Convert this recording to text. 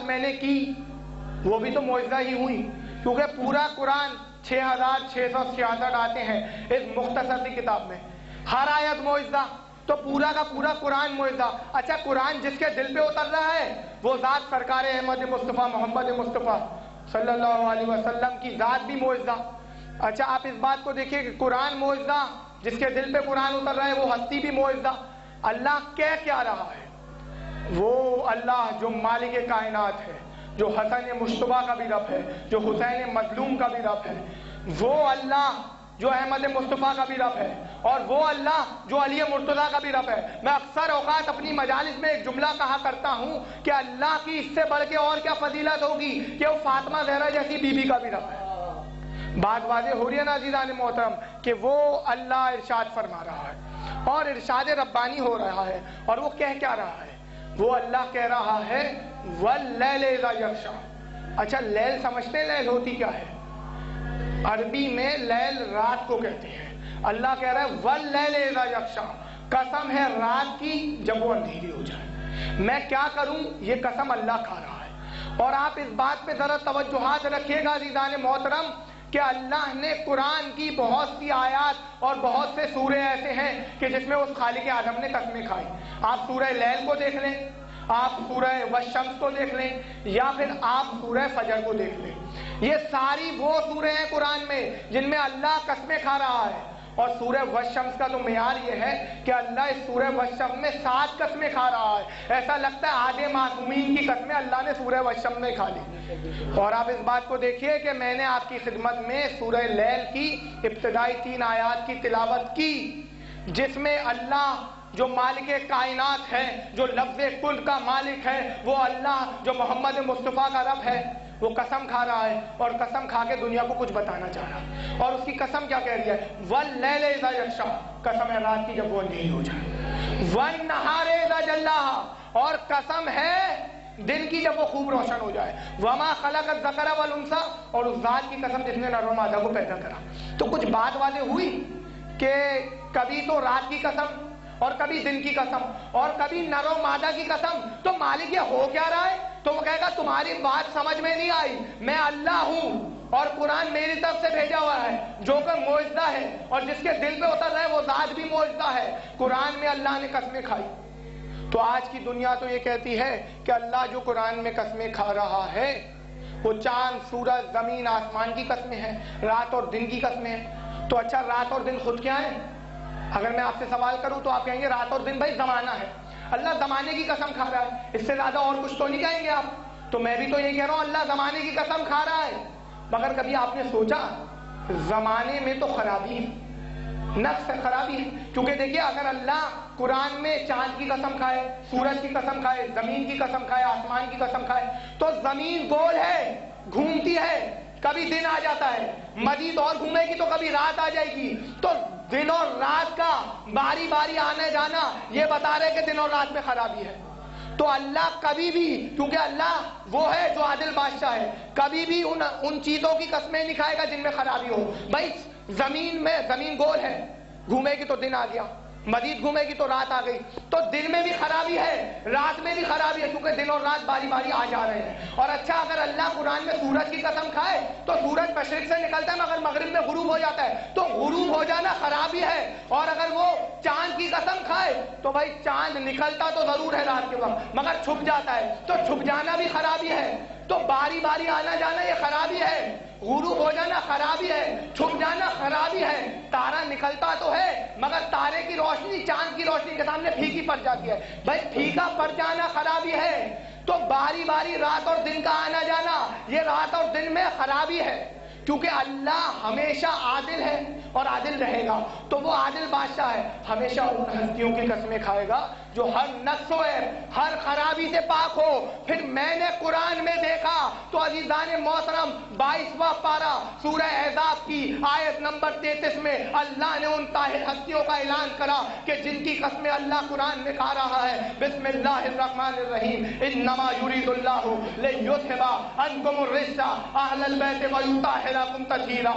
میں نے کی وہ بھی تو معجزہ ہی ہوئی، کیونکہ پورا قرآن 6666 آتے ہیں اس مختصر سی کتاب میں، ہر آیت معجزہ، تو پورا کا پورا قرآن معجزہ۔ اچھا قرآن جس کے دل پہ اتر رہا ہے وہ ذات سرکار احمد مصطفیٰ محمد مصطفیٰ صلی اللہ علیہ وسلم کی ذات بھی معجزہ۔ اچھا آپ اس بات کو دیکھیے کہ قرآن معجزہ، جس کے دل پہ قرآن اتر رہا ہے وہ ہستی بھی معجزہ۔ اللہ کہہ کیا رہا ہے؟ وہ اللہ جو مالک کائنات ہے، جو حسن مشتبہ کا بھی رب ہے، جو حسین مظلوم کا بھی رب ہے، وہ اللہ جو احمد مصطفیٰ کا بھی رب ہے، اور وہ اللہ جو علی مرتضیٰ کا بھی رب ہے۔ میں اکثر اوقات اپنی مجالس میں ایک جملہ کہا کرتا ہوں کہ اللہ کی اس سے بڑھ کے اور کیا فضیلت ہوگی کہ وہ فاطمہ زہرا جیسی بی بی کا بھی رب ہے۔ بات واضح ہو رہی ہے نا عزیزان محترم کہ وہ اللہ ارشاد فرما رہا ہے اور ارشاد ربانی ہو رہا ہے، اور وہ کہہ کیا رہا ہے؟ وہ اللہ کہہ رہا ہے وَاللَّيْلِ إِذَا يَغْشَىٰ۔ اچھا لیل سمجھتے ہیں لیل ہوتی کیا ہے؟ عربی میں لیل رات کو کہتے ہیں۔ اللہ کہہ رہا ہے وَاللَّيْلِ إِذَا يَغْشَىٰ، قسم ہے رات کی جب وہ اندھیری ہو جائے۔ میں کیا کروں یہ قسم اللہ کھا رہا ہے۔ اور آپ اس بات پہ ذرا توجہات رکھیے گا عزیزان محترم کہ اللہ نے قرآن کی بہت سی آیات اور بہت سے سورے ایسے ہیں کہ جس میں اس خالق اعظم نے قسمیں کھائی۔ آپ سورہ لیل کو دیکھ لیں، آپ سورہ والشمس کو دیکھ لیں، یا پھر آپ سورہ فجر کو دیکھ لیں، یہ ساری وہ سورے ہیں قرآن میں جن میں اللہ قسمیں کھا رہا ہے۔ اور سورہ والشمس کا تو معیار یہ ہے کہ اللہ اس سورہ والشمس میں 7 قسمیں کھا رہا ہے۔ ایسا لگتا ہے آدھے معصومین کی قسمیں اللہ نے سورہ والشمس میں کھا لی۔ اور آپ اس بات کو دیکھیے کہ میں نے آپ کی خدمت میں سورہ لیل کی ابتدائی 3 آیات کی تلاوت کی، جس میں اللہ جو مالک کائنات ہے، جو لفظ کل کا مالک ہے، وہ اللہ جو محمد مصطفیٰ کا رب ہے، وہ قسم کھا رہا ہے، اور قسم کھا کے دنیا کو کچھ بتانا چاہ رہا ہے۔ اور اس کی قسم کیا کہہ رہی ہے؟ وَاللَّيْلِ إِذَا يَغْشَىٰ، قسم ہے رات کی جب وہ اندھیری ہو جائے۔ وَالنَّهَارِ إِذَا جَلَّاهَا، اور قسم ہے دن کی جب وہ خوب روشن ہو جائے۔ وَمَا خَلَقَ الذَّكَرَ وَالْأُنثَىٰ، اور اس ذات کی قسم جس نے نر و مادہ کو پیدا کرا۔ تو کچھ بات واضح ہوئی کہ کبھی تو رات کی قسم اور کبھی دن کی قسم اور کبھی نر و مادہ کی قسم، تو مالک یہ ہو کیا رہا ہے؟ تو وہ کہے گا تمہاری بات سمجھ میں نہیں آئی، میں اللہ ہوں اور قرآن میری طرف سے بھیجا ہوا ہے جو کہ معجزہ ہے، اور جس کے دل پہ اتر رہا ہے وہ ذات بھی معجزہ ہے۔ قرآن میں اللہ نے قسمیں کھائی۔ تو آج کی دنیا تو یہ کہتی ہے کہ اللہ جو قرآن میں قسمیں کھا رہا ہے وہ چاند، سورج، زمین، آسمان کی قسمیں ہیں، رات اور دن کی قسمیں ہیں۔ تو اچھا رات اور دن خود کیا ہیں؟ اگر میں آپ سے سوال کروں تو آپ کہیں گے رات اور دن بھائی زمانہ ہے، اللہ زمانے کی قسم کھا رہا ہے، اس سے زیادہ اور کچھ تو نہیں کہیں گے آپ۔ تو میں بھی تو یہ کہہ رہا ہوں اللہ زمانے کی قسم کھا رہا ہے، مگر کبھی آپ نے سوچا زمانے میں تو خرابی ہے، نقص خرابی ہے؟ کیونکہ دیکھیے اگر اللہ قرآن میں چاند کی قسم کھائے، سورج کی قسم کھائے، زمین کی قسم کھائے، آسمان کی قسم کھائے، تو زمین گول ہے، گھومتی ہے، کبھی دن آ جاتا ہے، مزید اور گھومے گی تو کبھی رات آ جائے گی۔ تو دن اور رات کا باری باری آنے جانا یہ بتا رہے کہ دن اور رات میں خرابی ہے۔ تو اللہ کبھی بھی، کیونکہ اللہ وہ ہے جو عادل بادشاہ ہے، کبھی بھی ان چیزوں کی قسمیں نہیں کھائے گا جن میں خرابی ہو۔ بھائی زمین گول ہے، گھومے گی تو دن آ گیا، مزید گھومے گی تو رات آ گئی، تو دن میں بھی خرابی ہے، رات میں بھی خرابی ہے، کیونکہ دن اور رات باری باری آ جا رہے ہیں۔ اور اچھا اگر اللہ قرآن میں سورج کی قسم کھائے تو سورج مشرق سے نکلتا ہے مگر مغرب میں غروب ہو جاتا ہے، تو غروب ہو جانا خرابی ہے۔ اور اگر وہ چاند کی قسم کھائے تو بھائی چاند نکلتا تو ضرور ہے رات کے وقت مگر چھپ جاتا ہے، تو چھپ جانا بھی خرابی ہے۔ تو باری باری آنا جانا یہ خرابی ہے، غروب ہو جانا خرابی ہے، چھپ جانا خرابی ہے۔ تارا نکلتا تو ہے مگر تارے کی روشنی چاند کی روشنی کے سامنے پھیکی پڑ جاتی ہے، بھائی پھیکا پڑ جانا خرابی ہے۔ تو باری باری رات اور دن کا آنا جانا یہ رات اور دن میں خرابی ہے، کیونکہ اللہ ہمیشہ عادل ہے اور عادل رہے گا۔ تو وہ عادل بادشاہ ہے، ہمیشہ ان ہستیوں کی قسمیں کھائے گا جو ہر نقص و عیب، ہر خرابی سے پاک ہو۔ پھر میں نے قرآن میں دیکھا تو عزیزان محترم 22واں پارہ سورہ احزاب کی آیت نمبر 33 میں اللہ نے ان طاہر ہستیوں کا اعلان کرا کہ جن کی قسمیں اللہ قرآن میں کھا رہا ہے۔ بسم اللہ الرحمن الرحیم، انما یرید اللہ لیذھب عنکم الرجس اہل البیت ویطہرکم تطہیرا۔